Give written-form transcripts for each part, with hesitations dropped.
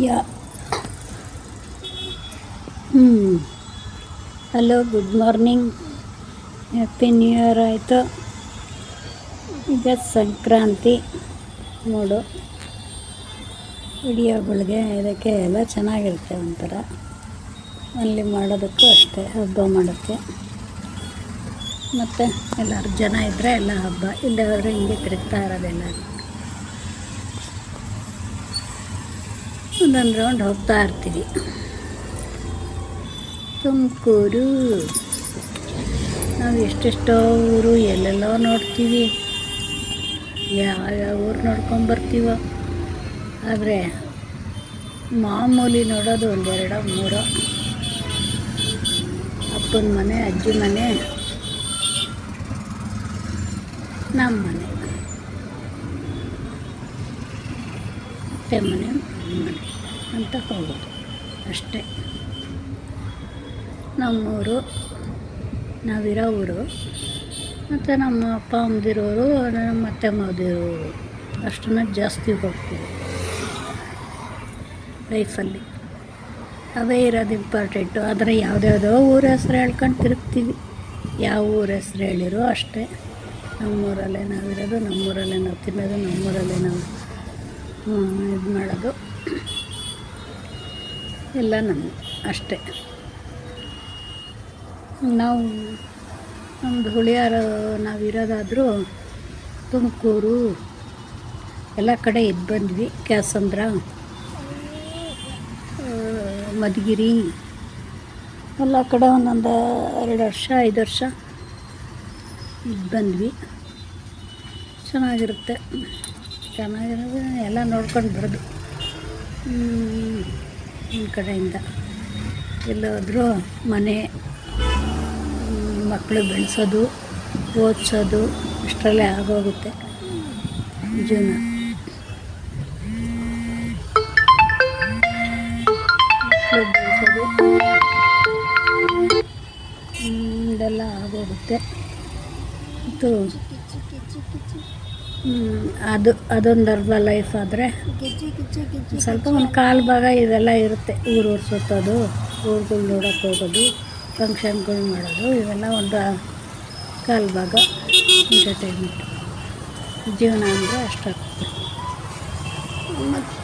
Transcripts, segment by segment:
ಯಾ hello, good morning, happy new year ಆಯಿತು. ಈಗ ಸಂಕ್ರಾಂತಿ ಮೂಡು ವಿಡಿಯೋಗಳಿಗೆ ಇದಕ್ಕೆ ಎಲ್ಲ ಚೆನ್ನಾಗಿರುತ್ತೆ. ಒಂಥರ ಅಲ್ಲಿ ಮಾಡೋದಕ್ಕೂ ಅಷ್ಟೇ, ಹಬ್ಬ ಮಾಡೋಕ್ಕೆ. ಮತ್ತು ಎಲ್ಲರೂ ಜನ ಇದ್ದರೆ ಎಲ್ಲ ಹಬ್ಬ, ಇಲ್ಲದೆ ಹೋದರೆ ಹಿಂಗೆ ತಿರುಗ್ತಾ ಇರೋದೆಲ್ಲ. ಒಂದೊಂದು ರೌಂಡ್ ಹೋಗ್ತಾ ಇರ್ತೀವಿ. ತುಮಕೂರು, ನಾವು ಎಷ್ಟೆಷ್ಟೋ ಊರು ಎಲ್ಲೆಲ್ಲೋ ನೋಡ್ತೀವಿ, ಯಾವ್ಯಾವ ಊರು ನೋಡ್ಕೊಂಬರ್ತೀವೋ. ಆದರೆ ಮಾಮೂಲಿ ನೋಡೋದು ಒಂದೆರಡೋ ಮೂರೋ. ಅಪ್ಪನ ಮನೆ, ಅಜ್ಜಿ ಮನೆ, ನಮ್ಮ ಮನೆ, ಅತ್ತೆ ಮನೆ, ಮನೆ ಅಂತ ಹೋಗೋದು ಅಷ್ಟೇ. ನಮ್ಮೂರು, ನಾವಿರೋ ಊರು, ಮತ್ತು ನಮ್ಮ ಅಪ್ಪ ಅಮ್ಮದಿರೋರು, ನಮ್ಮ ಅತ್ತೆ ಮಾವದಿರೋರು, ಅಷ್ಟನ್ನು ಜಾಸ್ತಿ ಹೋಗ್ತೀವಿ ಲೈಫಲ್ಲಿ. ಅವೇ ಇರೋದು ಇಂಪಾರ್ಟೆಂಟು. ಆದರೆ ಯಾವುದ್ಯಾವುದೋ ಊರ ಹೆಸ್ರು ಹೇಳ್ಕೊಂಡು ತಿರುಗ್ತೀವಿ. ಯಾವ ಊರ ಹೆಸ್ರು ಹೇಳಿರೋ ಅಷ್ಟೇ. ನಮ್ಮೂರಲ್ಲೇ ನಾವಿರೋದು, ನಮ್ಮೂರಲ್ಲೇ ನಾವು ತಿನ್ನೋದು, ನಮ್ಮೂರಲ್ಲೇ ನಾವು ಇದು ಮಾಡೋದು ಎಲ್ಲ ನಮ್ಮದು ಅಷ್ಟೇ. ನಾವು ನಮ್ಮದು ಹುಳಿಯಾರು ನಾವಿರೋದಾದರೂ ತುಮಕೂರು ಎಲ್ಲ ಕಡೆ ಇದ್ದು ಬಂದ್ವಿ. ಕ್ಯಾಸಂದ್ರ, ಮಧುಗಿರಿ ಎಲ್ಲ ಕಡೆ ಒಂದೊಂದು 2 ವರ್ಷ 5 ವರ್ಷ ಇದ್ದು ಬಂದ್ವಿ. ಚೆನ್ನಾಗಿರುತ್ತೆ. ಚೆನ್ನಾಗಿರೋದು ಎಲ್ಲ ನೋಡ್ಕೊಂಡು ಬರೋದು ಒಂದು ಕಡೆಯಿಂದ. ಎಲ್ಲೋದ್ರೂ ಮನೆ, ಮಕ್ಕಳು ಬೆಳೆಸೋದು, ಓದಿಸೋದು ಇಷ್ಟರಲ್ಲೇ ಆಗೋಗುತ್ತೆ ಜೀವನ. ಮಕ್ಕಳು ಬೆಳೆಸೋದು ಇದೆಲ್ಲ ಆಗೋಗುತ್ತೆ. ಮತ್ತು ಅದೊಂದು ಅರ್ಧ ಲೈಫ್. ಆದರೆ ಸ್ವಲ್ಪ ಒಂದು ಕಾಲು ಭಾಗ ಇದೆಲ್ಲ ಇರುತ್ತೆ. ಊರು ಸುತ್ತೋದು, ಊರುಗಳು ನೋಡೋಕ್ಕೆ ಹೋಗೋದು, ಫಂಕ್ಷನ್ಗಳು ಮಾಡೋದು, ಇವೆಲ್ಲ ಒಂದು ಕಾಲು ಭಾಗ ಎಂಟರ್ಟೈನ್ಮೆಂಟು. ಜೀವನ ಅಂದರೆ ಅಷ್ಟಾಗುತ್ತೆ. ಮತ್ತು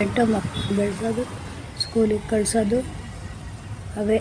ಎಲ್ಲ ಮಕ್ಕಳು ಬೆಳೆಸೋದು, ಸ್ಕೂಲಿಗೆ ಕಳಿಸೋದು, ಅವೇ